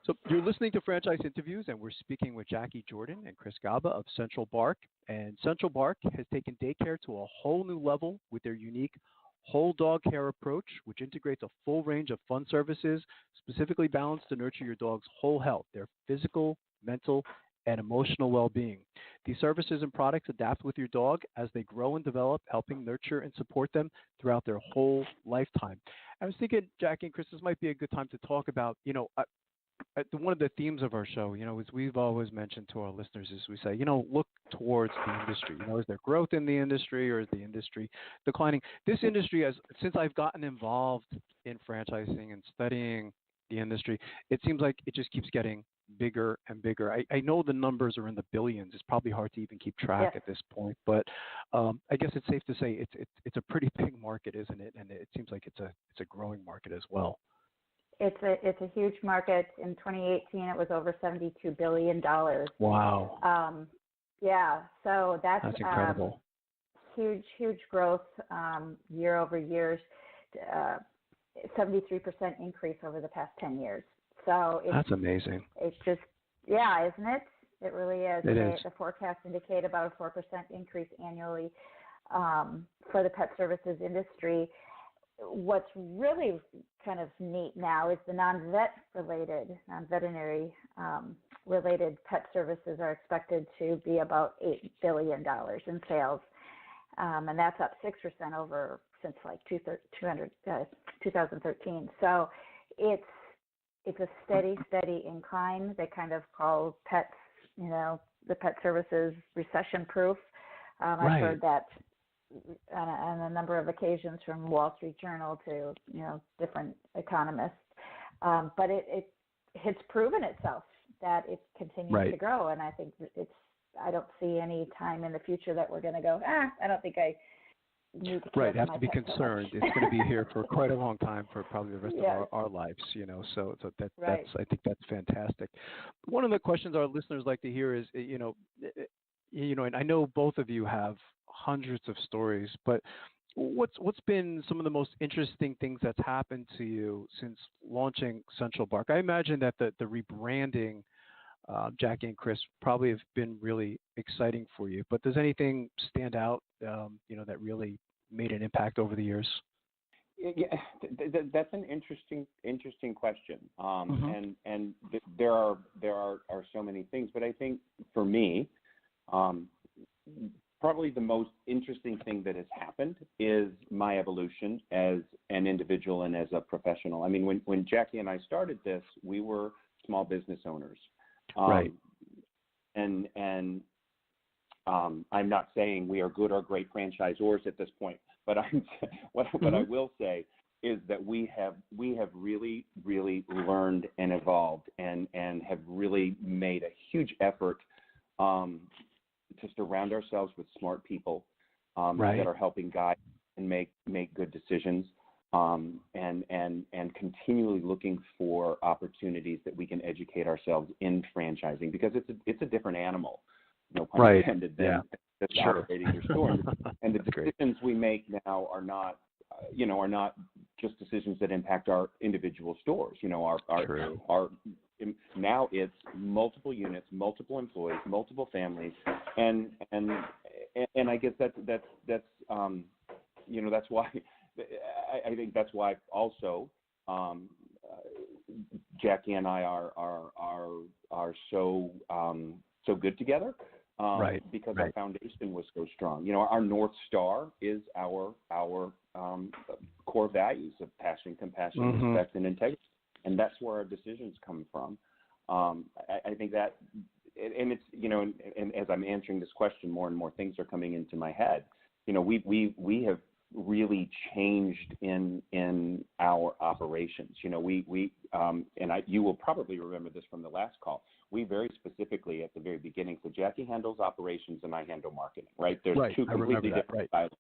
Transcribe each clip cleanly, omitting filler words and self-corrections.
So you're listening to Franchise Interviews, and we're speaking with Jackie Jordan and Chris Gaba of Central Bark. And Central Bark has taken daycare to a whole new level with their unique whole dog care approach, which integrates a full range of fun services specifically balanced to nurture your dog's whole health, their physical, mental, and emotional well-being. These services and products adapt with your dog as they grow and develop, helping nurture and support them throughout their whole lifetime. I was thinking, Jackie and Chris, this might be a good time to talk about, one of the themes of our show, is we've always mentioned to our listeners is we say, look towards the industry. Is there growth in the industry or is the industry declining? This industry, since I've gotten involved in franchising and studying the industry, it seems like it just keeps getting bigger and bigger. I know the numbers are in the billions. It's probably hard to even keep track at this point, but I guess it's safe to say it's a pretty big market, isn't it? And it seems like it's a growing market as well. It's a huge market. In 2018, it was over $72 billion. Wow. So that's incredible. Huge growth year over year, 73% increase over the past 10 years. So that's amazing. It's just, isn't it? It really is. It is. The forecasts indicate about a 4% increase annually for the pet services industry. What's really kind of neat now is the non-veterinary related pet services are expected to be about $8 billion in sales. And that's up 6% over since like 2013. So it's a steady incline. They kind of call pets, the pet services recession proof. I've heard that on a number of occasions from Wall Street Journal to different economists, but it's proven itself that it continues to grow, and I think I don't see any time in the future that we're going to go. I don't think I need to have to be concerned. It's going to be here for quite a long time, for probably the rest of our lives. So that's I think that's fantastic. One of the questions our listeners like to hear is and I know both of you have hundreds of stories, but what's been some of the most interesting things that's happened to you since launching Central Bark? I imagine that the rebranding, Jackie and Chris, probably have been really exciting for you. But does anything stand out, that really made an impact over the years? Yeah, that's an interesting question. And there are so many things, but I think for me, probably the most interesting thing that has happened is my evolution as an individual and as a professional. I mean, when Jackie and I started this, we were small business owners. And I'm not saying we are good or great franchisors at this point, but what I will say is that we have really learned and evolved and have really made a huge effort to surround ourselves with smart people that are helping guide and make good decisions, and continually looking for opportunities that we can educate ourselves in franchising, because it's a different animal, no pun intended, than operating your store. And the decisions we make now are not just decisions that impact our individual stores. Our now it's multiple units, multiple employees, multiple families, and I guess that's why I think that's why also Jackie and I are so good together. Because our foundation was so strong. Our North Star is our core values of passion, compassion, respect, and integrity, and that's where our decisions come from. I think that, and it's and as I'm answering this question, more and more things are coming into my head. We have really changed in our operations. You will probably remember this from the last call. We very specifically at the very beginning said Jackie handles operations and I handle marketing. Right? There's two completely different silos.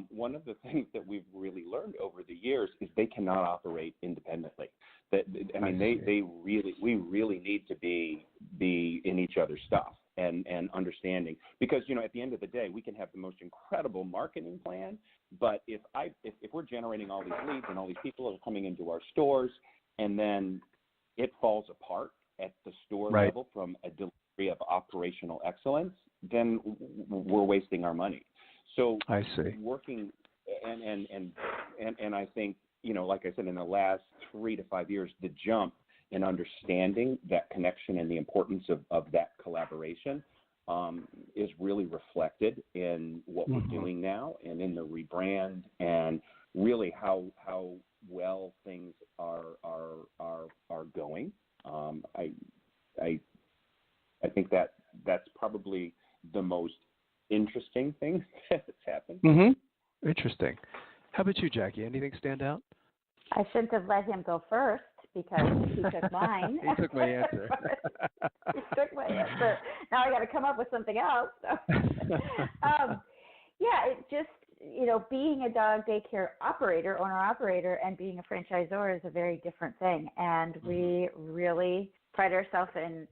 One of the things that we've really learned over the years is they cannot operate independently. We really need to be in each other's stuff and understanding, because at the end of the day we can have the most incredible marketing plan, but if we're generating all these leads and all these people are coming into our stores, and then it falls apart at the store right. level from a delivery of operational excellence, then we're wasting our money. So I see. Working and I think, like I said, in the last 3 to 5 years, the jump in understanding that connection and the importance of that collaboration is really reflected in what we're doing now and in the rebrand and really how well things are going. I think that's probably the most interesting thing that's happened. Mm-hmm. Interesting. How about you, Jackie? Anything stand out? I shouldn't have let him go first because he took mine. He took my answer. He took my answer. Now I got to come up with something else. So. Yeah, it just, being a dog daycare operator, owner-operator, and being a franchisor is a very different thing. And we really pride ourselves in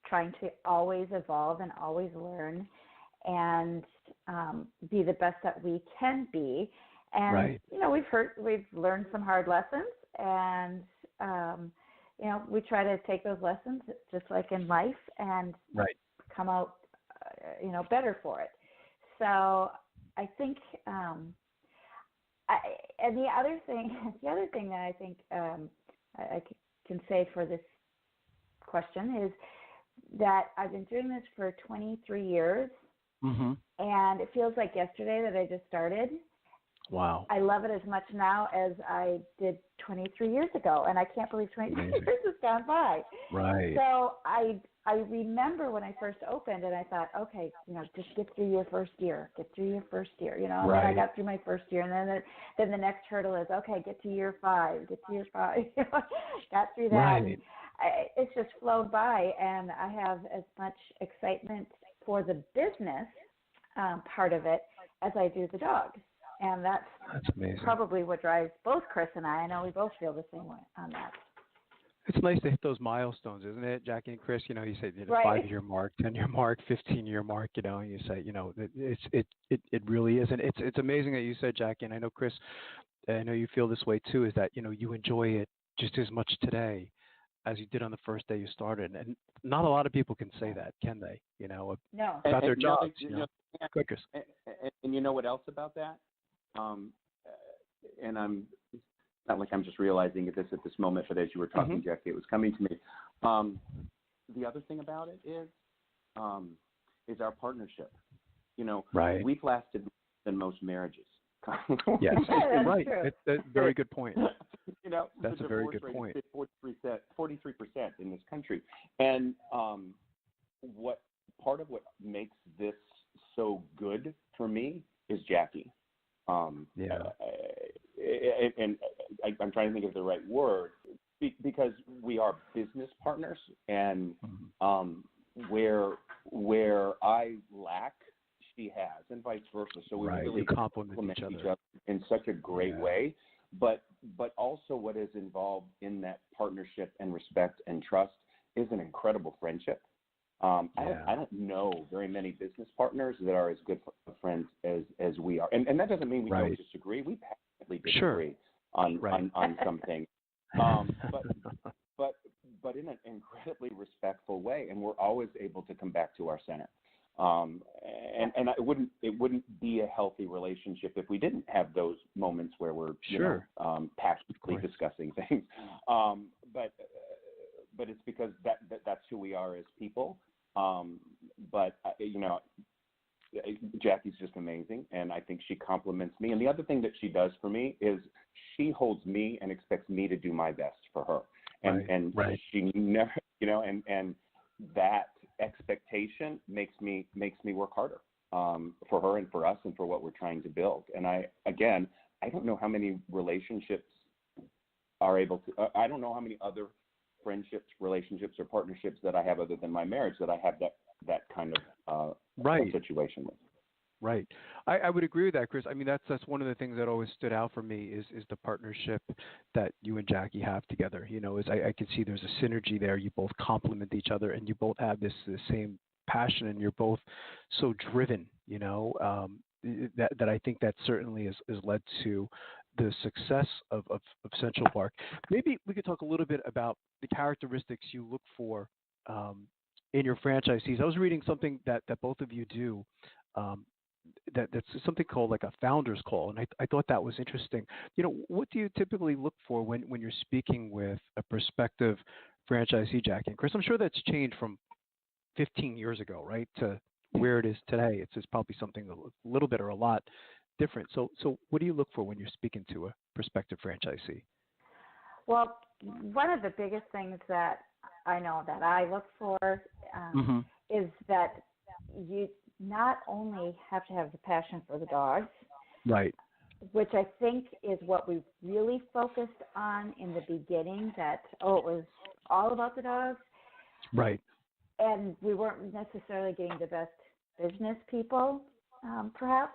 trying to always evolve and always learn and be the best that we can be. And, right. We've learned some hard lessons, and, we try to take those lessons just like in life and right. come out, better for it. So I think, and the other thing that I think I can say for this question is that I've been doing this for 23 years, and it feels like yesterday that I just started. Wow. I love it as much now as I did 23 years ago, and I can't believe 23 years has gone by. Right. So I remember when I first opened, and I thought, okay, just get through your first year, and then I got through my first year, and then the next hurdle is, okay, get to year 5, got through that. Right. It's just flowed by, and I have as much excitement for the business part of it as I do the dogs. And that's amazing. Probably what drives both Chris and I. I know we both feel the same way on that. It's nice to hit those milestones, isn't it, Jackie and Chris? You say the right. 5-year mark, 10-year mark, 15-year mark. And you say, it really is, and it's amazing that you said, Jackie. And I know Chris, I know you feel this way too. Is that you enjoy it just as much today as you did on the first day you started, and not a lot of people can say that, can they? No. About their jobs. Quickers. And you know what else about that? And I'm not like I'm just realizing this at this moment, but as you were talking, Jackie, it was coming to me. The other thing about it is our partnership. Right. We've lasted than most marriages. Yes, right. That's a very good point. That's a very good point. 43% in this country, and part of what makes this so good for me is Jackie. And I'm trying to think of the right word because we are business partners, and where I lack, she has, and vice versa. So we really complement each other in such a great way. But also what is involved in that partnership and respect and trust is an incredible friendship. I don't know very many business partners that are as good friends as we are, and that doesn't mean we don't disagree. We passionately disagree on some things, but in an incredibly respectful way, and we're always able to come back to our center. And it wouldn't be a healthy relationship if we didn't have those moments where we're passionately discussing things. But it's because that's who we are as people. Jackie's just amazing, and I think she compliments me. And the other thing that she does for me is she holds me and expects me to do my best for her. And she never, and that expectation makes me work harder for her and for us and for what we're trying to build. And I don't know how many relationships are able to. I don't know how many other friendships, relationships, or partnerships that I have other than my marriage that I have that kind of situation with. Right. I would agree with that, Chris. I mean, that's one of the things that always stood out for me is the partnership that you and Jackie have together. Is I can see there's a synergy there. You both complement each other, and you both have the same passion, and you're both so driven. That I think that certainly has led to the success of Central Park. Maybe we could talk a little bit about the characteristics you look for in your franchisees. I was reading something that both of you do. That's something called like a founder's call, and I thought that was interesting. What do you typically look for when you're speaking with a prospective franchisee, Jackie and Chris? I'm sure that's changed from 15 years ago, right, to where it is today. It's probably something a little bit or a lot different. So what do you look for when you're speaking to a prospective franchisee? Well, one of the biggest things that I know that I look for is that you not only have to have the passion for the dogs, right, which I think is what we really focused on in the beginning, that, it was all about the dogs. Right. And we weren't necessarily getting the best business people, perhaps.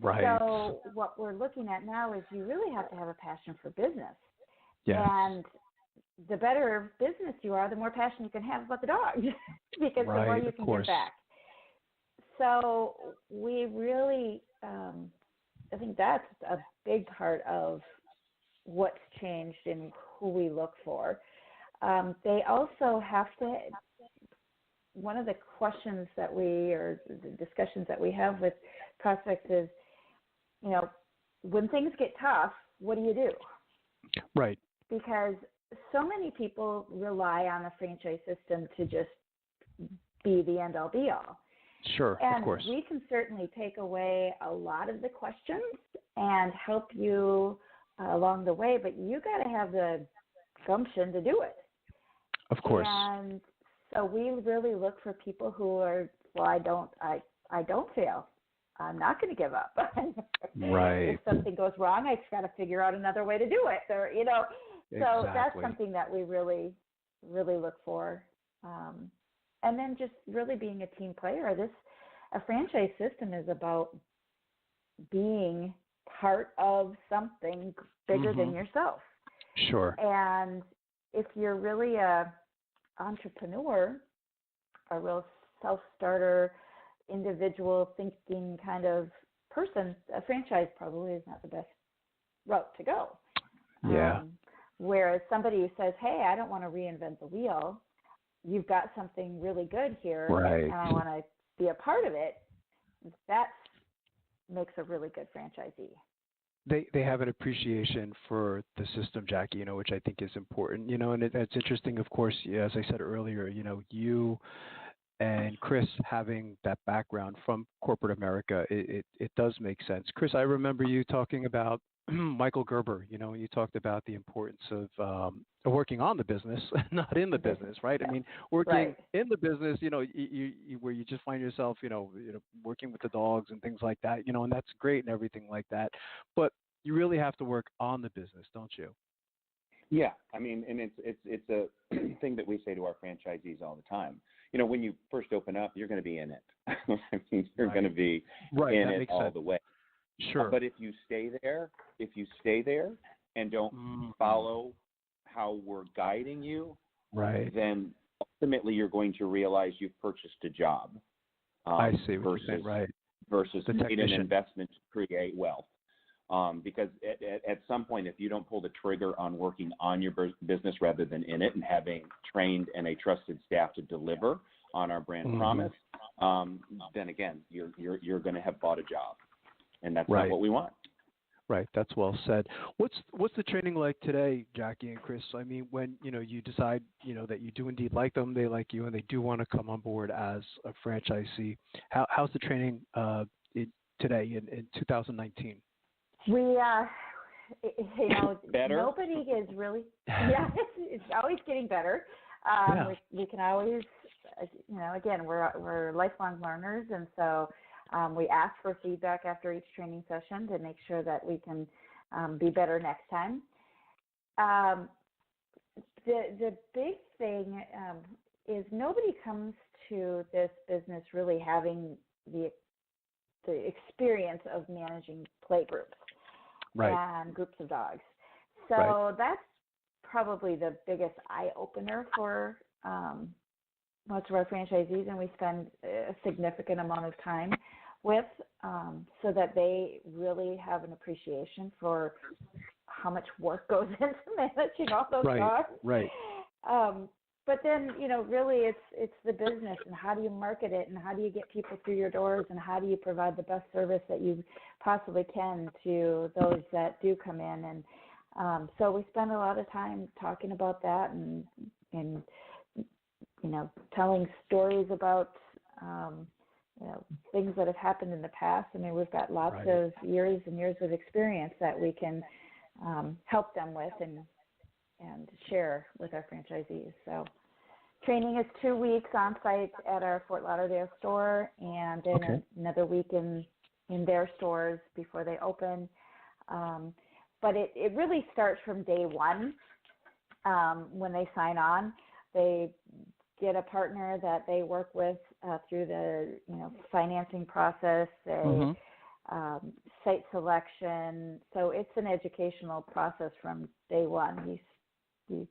Right. So what we're looking at now is you really have to have a passion for business. Yes. And the better business you are, the more passion you can have about the dogs because the more you can give back. So we really, I think that's a big part of what's changed in who we look for. They also have to, one of the questions that or the discussions that we have with prospects is, when things get tough, what do you do? Right. Because so many people rely on the franchise system to just be the end-all, be-all. Sure, and of course. We can certainly take away a lot of the questions and help you along the way, but you got to have the gumption to do it. Of course. And so we really look for people who are, I don't fail. I'm not going to give up. Right. If something goes wrong, I just got to figure out another way to do it. Or, so that's something that we really, really look for. And then just really being a team player. A franchise system is about being part of something bigger than yourself. Sure. And if you're really a entrepreneur, a real self-starter, individual thinking kind of person, a franchise probably is not the best route to go. Yeah. Whereas somebody who says, hey, I don't want to reinvent the wheel, you've got something really good here, right, and I want to be a part of it, that makes a really good franchisee. They have an appreciation for the system, Jackie, which I think is important, and it's interesting, of course, as I said earlier, you and Chris having that background from corporate America, it does make sense. Chris, I remember you talking about Michael Gerber, and you talked about the importance of working on the business, not in the business, right? I mean, working in the business, where you just find yourself, working with the dogs and things like that, and that's great and everything like that. But you really have to work on the business, don't you? Yeah, I mean, and it's a thing that we say to our franchisees all the time. When you first open up, you're going to be in it. I mean, you're going to be in it all the way. Sure. But if you stay there and don't follow how we're guiding you, then ultimately you're going to realize you've purchased a job. I see what you're saying, right. Versus made an investment to create wealth. Because at some point, if you don't pull the trigger on working on your business rather than in it and having trained and a trusted staff to deliver on our brand promise, then again, you're going to have bought a job. And that's not what we want. Right. That's well said. What's the training like today, Jackie and Chris? I mean, when, you decide, that you do indeed like them, they like you, and they do want to come on board as a franchisee. How's the training today in 2019? We, better? Nobody is really, it's always getting better. We can always, again, we're lifelong learners, and so we ask for feedback after each training session to make sure that we can be better next time. The big thing is nobody comes to this business really having the experience of managing play groups and groups of dogs. So that's probably the biggest eye-opener for most of our franchisees, and we spend a significant amount of time with, so that they really have an appreciation for how much work goes into managing all those dogs. Right. But then, really it's the business, and how do you market it, and how do you get people through your doors, and how do you provide the best service that you possibly can to those that do come in. And so we spend a lot of time talking about that, and telling stories about things that have happened in the past. I mean, we've got lots of years and years of experience that we can help them with and share with our franchisees. So training is 2 weeks on site at our Fort Lauderdale store, and then another week in their stores before they open. But it really starts from day one. When they sign on, they get a partner that they work with through the financing process, site selection. So it's an educational process from day one. You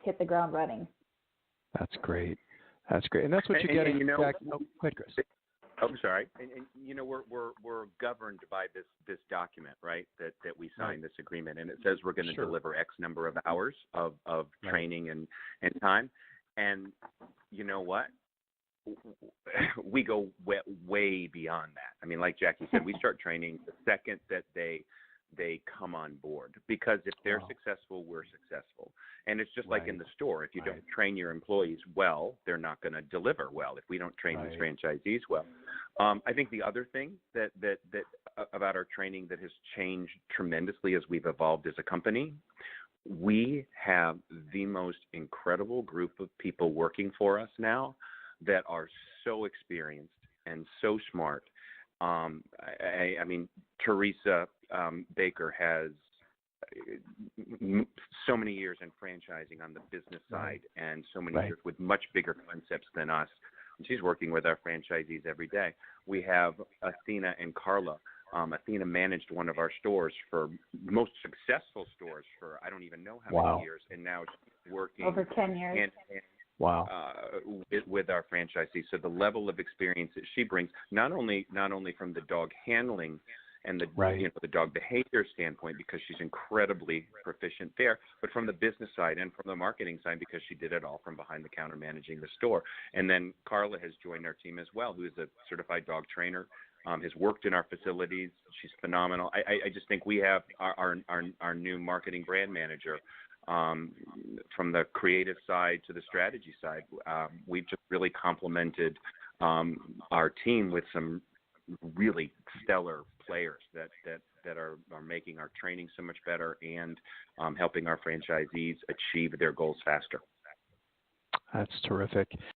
hit the ground running. That's great. And that's what you're getting. Go ahead, Chris. I'm sorry. And we're governed by this document, right? That we signed this agreement, and it says we're going to deliver X number of hours of training and time. And you know what? We go way beyond that. I mean, like Jackie said, we start training the second that they come on board, because if they're successful, we're successful. And it's just like in the store. If you don't train your employees well, they're not going to deliver well. If we don't train these franchisees well, I think the other thing that about our training that has changed tremendously as we've evolved as a company, we have the most incredible group of people working for us now that are so experienced and so smart. I mean, Teresa Baker has so many years in franchising on the business side, and so many years with much bigger concepts than us. She's working with our franchisees every day. We have Athena and Carla. Athena managed one of our stores for most successful stores for I don't even know how many years, and now she's working over 10 years. With our franchisees. So the level of experience that she brings, not only from the dog handling and the the dog behavior standpoint, because she's incredibly proficient there, but from the business side and from the marketing side, because she did it all from behind the counter managing the store. And then Carla has joined our team as well, who is a certified dog trainer, has worked in our facilities. She's phenomenal. I just think we have our new marketing brand manager, from the creative side to the strategy side. We've just really complemented our team with some really stellar players that are making our training so much better and helping our franchisees achieve their goals faster. That's terrific.